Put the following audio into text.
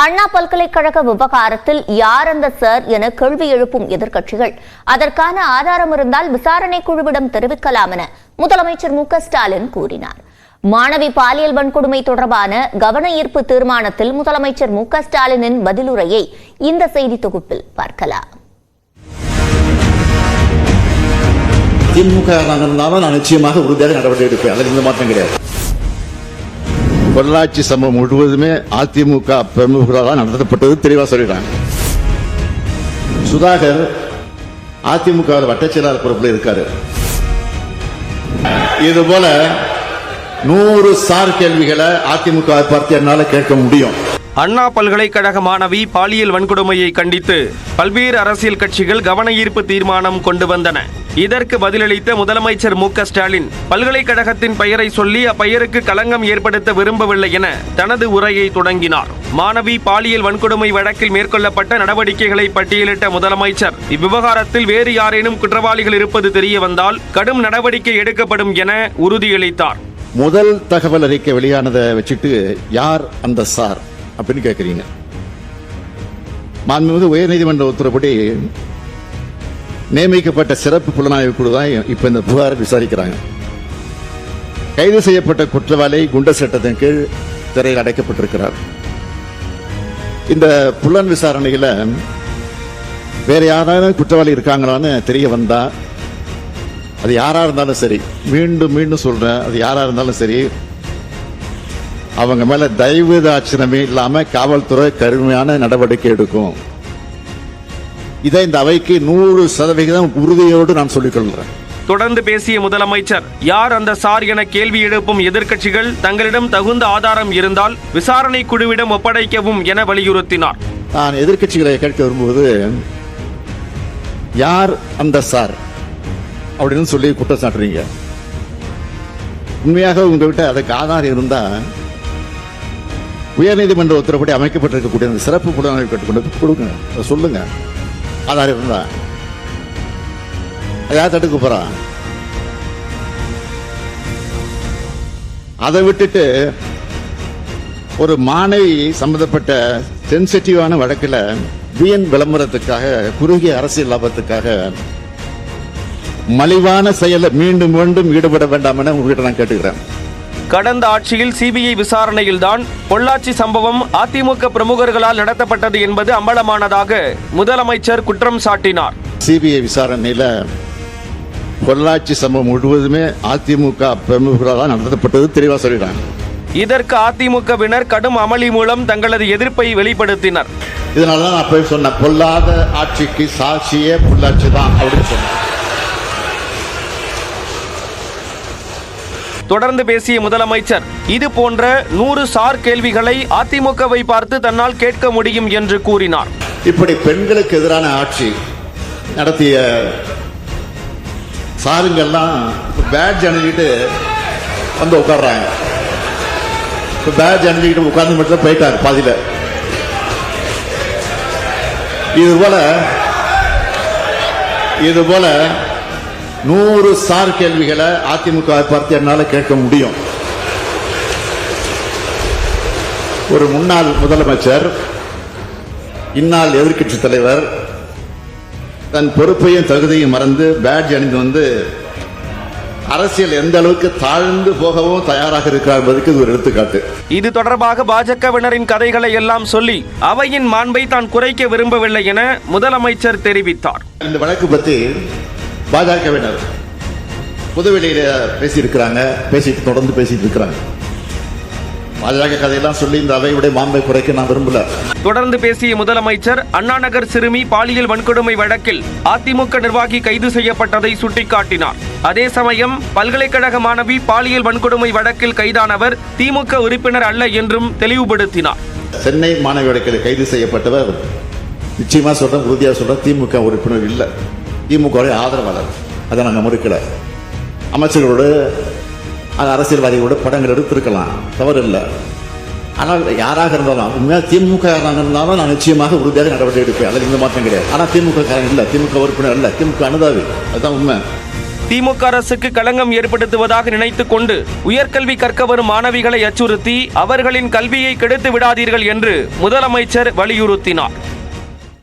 அண்ணா பல்கலைக்கழக விவகாரத்தில் யார் அந்த சார் என கேள்வி எழுப்பும் எதிர்க்கட்சிகள் அதற்கான ஆதாரம் இருந்தால் விசாரணை குழுவிடம் தெரிவிக்கலாம் என முதலமைச்சர் மு.க.ஸ்டாலின் கூறினார். மாணவி பாலியல் வன்கொடுமை தொடர்பான கவன ஈர்ப்பு தீர்மானத்தில் முதலமைச்சர் மு.க.ஸ்டாலினின் பதிலுரையை இந்த செய்தி தொகுப்பில் பார்க்கலாம். திமுக நான் நிச்சயமாக உறுதியாக நடவடிக்கை எடுப்பேன். அதில் எந்த மாற்றம் கிடையாது. பொள்ளாச்சி சம்பவம் முழுவதுமே அதிமுக பிரமுகர்களால் நடத்தப்பட்டது தெளிவாக சொல்லிடுறாங்க. சுதாகர் அதிமுக வட்டச் செயலாளர் பொறுப்பில் இருக்காரு. இது போல 100 சார் கேள்விகளை அதிமுக பார்த்து என்னால் கேட்க முடியும். அண்ணா பல்கலைக்கழக மாணவி பாலியல் வன்கொடுமையை கண்டித்து பல்வேறு அரசியல் கட்சிகள் கவன ஈர்ப்பு தீர்மானம் கொண்டு வந்தன. இதற்கு பதிலளித்த முதலமைச்சர் மு.க.ஸ்டாலின் பல்கலைக்கழகத்தின் பெயரை சொல்லி அப்பெயருக்கு களங்கம் ஏற்படுத்த விரும்பவில்லை என தனது உரையை தொடங்கினார். மாணவி பாலியல் வன்கொடுமை வழக்கில் மேற்கொள்ளப்பட்ட நடவடிக்கைகளை பட்டியலிட்ட முதலமைச்சர் இவ்விவகாரத்தில் வேறு யாரேனும் குற்றவாளிகள் இருப்பது தெரிய வந்தால் கடும் நடவடிக்கை எடுக்கப்படும் என உறுதியளித்தார். முதல் தகவல் அறிக்கை வெளியானதை வச்சுட்டு யார் அந்த சார் அப்படின்னு கேட்கிறீங்க. மாண்புமிகு உயர்நீதிமன்ற உத்தரவுப்படி நியமிக்கப்பட்ட சிறப்பு புலனாய்வு குழு தான் இப்ப இந்த புகாரை விசாரிக்கிறாங்க. கைது செய்யப்பட்ட குற்றவாளி குண்டர் சட்டத்தின் கீழ் சிறையில் அடைக்கப்பட்டிருக்கிறார். இந்த புலன் விசாரணையில வேற யாராவது குற்றவாளி இருக்காங்களான்னு தெரிய வந்தா அது யாரா இருந்தாலும் சரி, மீண்டும் மீண்டும் சொல்றேன், அது யாரா இருந்தாலும் சரி, அவங்க மேல தயவு தாட்சணமே இல்லாம காவல்துறை கடுமையான நடவடிக்கை எடுக்கும். இதை இந்த அவைக்கு 100% உறுதியோடு நான் சொல்லிக் கொள்கிறேன். தொடர்ந்து பேசிய முதலமைச்சர் யார் அந்த சார் என கேள்வி எழுப்பும் எதிர்க்கட்சிகள் தங்களிடம் தகுந்த ஆதாரம் இருந்தால் விசாரணை குழுவிடம் ஒப்படைக்கவும் என வலியுறுத்தினார். நான் எதிர்க்கட்சிகளை கேட்க வரும்போது யார் அந்த சார் அப்படின்னு சொல்லி குற்றம் சாட்டுறீங்க. உண்மையாக உங்ககிட்ட அதுக்கு ஆதாரம் இருந்தா உயர்நீதிமன்ற உத்தரவுப்படி அமைக்கப்பட்டிருக்கக்கூடிய அந்த சிறப்பு புலனாய்வு கட்டுக்கொண்டு கொடுங்க, சொல்லுங்க. ஆதாரம் இருந்தா யார் தடுக்க போறா? அதை விட்டுட்டு ஒரு மாணவி சம்பந்தப்பட்ட சென்சிட்டிவான வழக்கில் வீண் விளம்பரத்துக்காக, குறுகிய அரசியல் லாபத்துக்காக மலிவான செயலை மீண்டும் மீண்டும் ஈடுபட வேண்டாம் என உங்ககிட்ட நான் கேட்டுக்கிறேன். கடந்த ஆட்சியில் சிபிஐ விசாரணையில்தான் பொள்ளாச்சி சம்பவம் அதிமுக பிரமுகர்களால் நடத்தப்பட்டது என்பது அம்பலமானதாக முதலமைச்சர் குற்றம் சாட்டினார். சிபிஐ விசாரணையில பொள்ளாச்சி சம்பவம் முழுவதுமே அதிமுக பிரமுகர்களால் நடத்தப்பட்டது தெளிவாக சொல்லிடுறாங்க. இதற்கு அதிமுகவினர் கடும் அமளி மூலம் தங்களது எதிர்ப்பை வெளிப்படுத்தினர். இதனாலதான் நான் போய் சொன்னேன், பொல்லாத ஆட்சிக்கு சாட்சியே பொள்ளாச்சி தான் அப்படின்னு சொன்னேன். தொடர்ந்து பேசிய முதலமைச்சர் இது போன்ற 100 சார் கேள்விகளை அதிமுகவை பார்த்து தன்னால் கேட்க முடியும் என்று கூறினார். இப்படி பெண்களுக்கு எதிரான ஆட்சி நடத்திய சாருங்கெல்லாம் பேட்ஜ் அணிஞ்சிட்டு வந்து உட்கார்றாங்க. பேட்ஜ் அணிஞ்சிக்கிட்டு உட்கார்ந்து மட்டும் போயிட்டாரு பாதியில. இது போல 100 சார் கேள்விகளை அதிமுக பார்த்து என்னால் கேட்க முடியும். ஒரு முன்னாள் முதலமைச்சர், இந்நாள் எதிர்க்கட்சி தலைவர் தன் பொறுப்பையும் தகுதியும் மறந்து பேட்ஜ் அணிந்து வந்து அரசியல் எந்த அளவுக்கு தாழ்ந்து போகவும் தயாராக இருக்கிறார் என்பதற்கு இது ஒரு எடுத்துக்காட்டு. இது தொடர்பாக பாஜகவினரின் கதைகளை எல்லாம் சொல்லி அவையின் மாண்பை தான் குறைக்க விரும்பவில்லை என முதலமைச்சர் தெரிவித்தார். இந்த வழக்கு பற்றி பாஜகவினர் புதுவெளியில பேசியிருக்கிறாங்க, தொடர்ந்து பேசிட்டு இருக்கிறாங்க. பாஜக கதையெல்லாம் சொல்லி இந்த அவையுடைய மாண்பை குறைக்க நான் விரும்பல. தொடர்ந்து பேசிய முதலமைச்சர் அண்ணா நகர் சிறுமி பாலியல் வன்கொடுமை வழக்கில் அதிமுக நிர்வாகி கைது செய்யப்பட்டதை சுட்டிக்காட்டினார். அதே சமயம் பல்கலைக்கழக மாணவி பாலியல் வன்கொடுமை வழக்கில் கைதானவர் திமுக உறுப்பினர் அல்ல என்றும் தெளிவுபடுத்தினார். சென்னை மாணவி வழக்கில் கைது செய்யப்பட்டவர் நிச்சயமா சொல்றேன், உறுதியா சொல்றேன், திமுக உறுப்பினர் இல்ல, திமுக ஆதரவாளர். அதை நாங்கள் மறுக்கல. அமைச்சர்களோடு அரசியல்வாதிகளோடு படங்கள் எடுத்திருக்கலாம், தவறு இல்லை. ஆனால் யாராக இருந்தாலும் உண்மையாக திமுக இருந்தாலும் நான் நிச்சயமாக உறுதியாக நடவடிக்கை எடுப்பேன். அதில் எந்த மாற்றம் கிடையாது. ஆனால் திமுக காரன் இல்லை, திமுக உறுப்பினர் அல்ல, திமுக அனுதாவி. அதுதான் உண்மை. திமுக அரசுக்கு களங்கம் ஏற்படுத்துவதாக நினைத்துக் கொண்டு உயர்கல்வி கற்க வரும் மாணவிகளை அச்சுறுத்தி அவர்களின் கல்வியை கெடுத்து விடாதீர்கள் என்று முதலமைச்சர் வலியுறுத்தினார்.